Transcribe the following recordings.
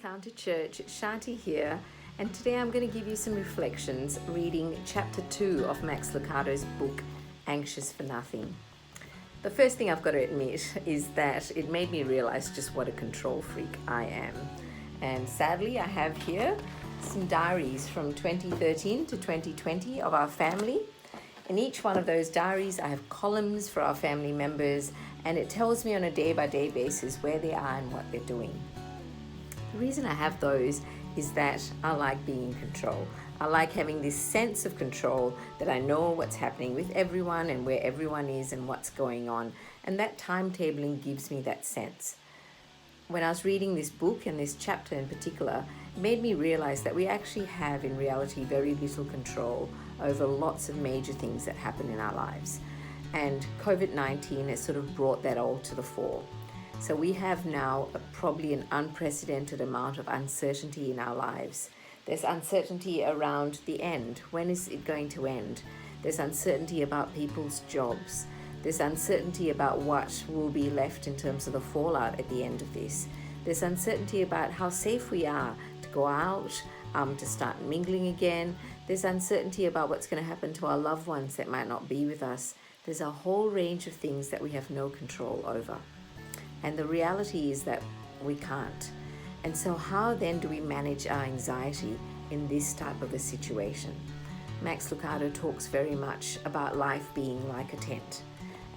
Encounter Church. Shanti here, and today I'm going to give you some reflections reading chapter 2 of Max Lucado's book, Anxious for Nothing. The first thing I've got to admit is that it made me realize just what a control freak I am. And sadly, I have here some diaries from 2013 to 2020 of our family. In each one of those diaries, I have columns for our family members, and it tells me on a day-by-day basis where they are and what they're doing. The reason I have those is that I like being in control. I like having this sense of control that I know what's happening with everyone and where everyone is and what's going on. And that timetabling gives me that sense. When I was reading this book and this chapter in particular, it made me realize that we actually have in reality very little control over lots of major things that happen in our lives. And COVID-19 has sort of brought that all to the fore. So we have now probably an unprecedented amount of uncertainty in our lives. There's uncertainty around the end. When is it going to end? There's uncertainty about people's jobs. There's uncertainty about what will be left in terms of the fallout at the end of this. There's uncertainty about how safe we are to go out, to start mingling again. There's uncertainty about what's going to happen to our loved ones that might not be with us. There's a whole range of things that we have no control over. And the reality is that we can't. And so how then do we manage our anxiety in this type of a situation? Max Lucado talks very much about life being like a tent.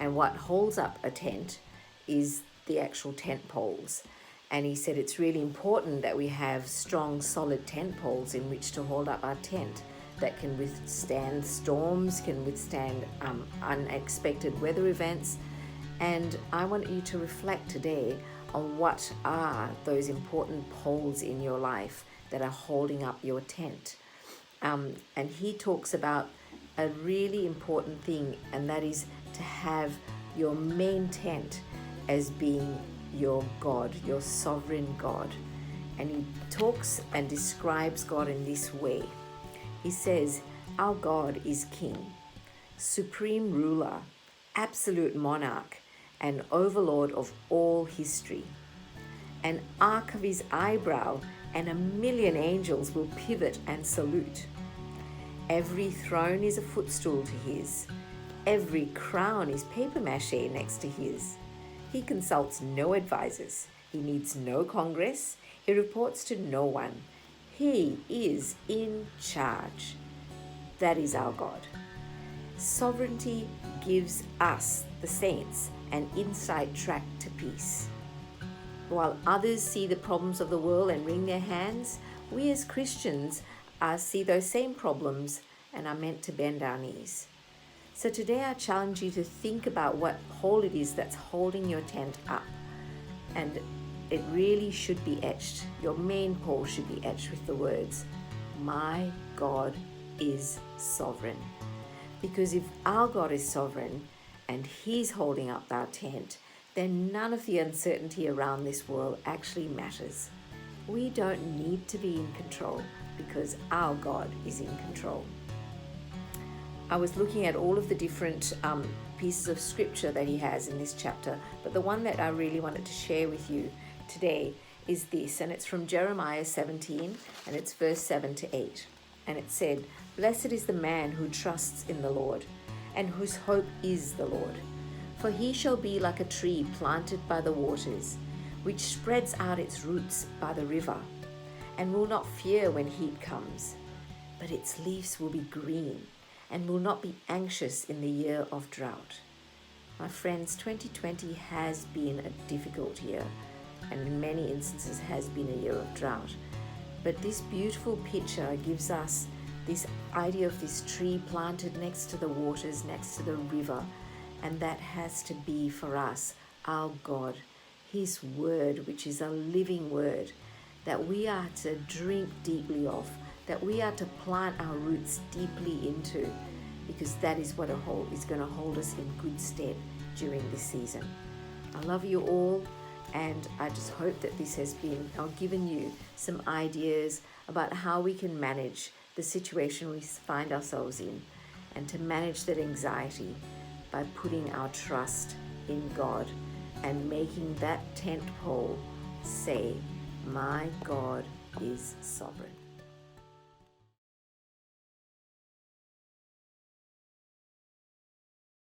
And what holds up a tent is the actual tent poles. And he said it's really important that we have strong, solid tent poles in which to hold up our tent that can withstand storms, can withstand unexpected weather events. And I want you to reflect today on what are those important poles in your life that are holding up your tent. And he talks about a really important thing, and that is to have your main tent as being your God, your sovereign God. And he talks and describes God in this way. He says, our God is King, supreme ruler, absolute monarch, and overlord of all history. An arc of his eyebrow and 1,000,000 angels will pivot and salute. Every throne is a footstool to his. Every crown is paper mache next to his. He consults no advisors. He needs no Congress. He reports to no one. He is in charge. That is our God. Sovereignty gives us, the saints, an inside track to peace. While others see the problems of the world and wring their hands, we as Christians see those same problems and are meant to bend our knees. So today I challenge you to think about what pole it is that's holding your tent up. And it really should be etched. Your main pole should be etched with the words, my God is sovereign. Because if our God is sovereign and he's holding up our tent, then none of the uncertainty around this world actually matters. We don't need to be in control because our God is in control. I was looking at all of the different pieces of scripture that he has in this chapter, but the one that I really wanted to share with you today is this, and it's from Jeremiah 17, and it's verse 7 to 8. And it said, blessed is the man who trusts in the Lord, and whose hope is the Lord. For he shall be like a tree planted by the waters, which spreads out its roots by the river, and will not fear when heat comes, but its leaves will be green, and will not be anxious in the year of drought. My friends, 2020 has been a difficult year, and in many instances has been a year of drought. But this beautiful picture gives us this idea of this tree planted next to the waters, next to the river, and that has to be for us, our God, his word, which is a living word, that we are to drink deeply of, that we are to plant our roots deeply into, because that is what is going to hold us in good stead during this season. I love you all, and I just hope that this has given you some ideas about how we can manage the situation we find ourselves in, and to manage that anxiety by putting our trust in God and making that tent pole say, My God is sovereign.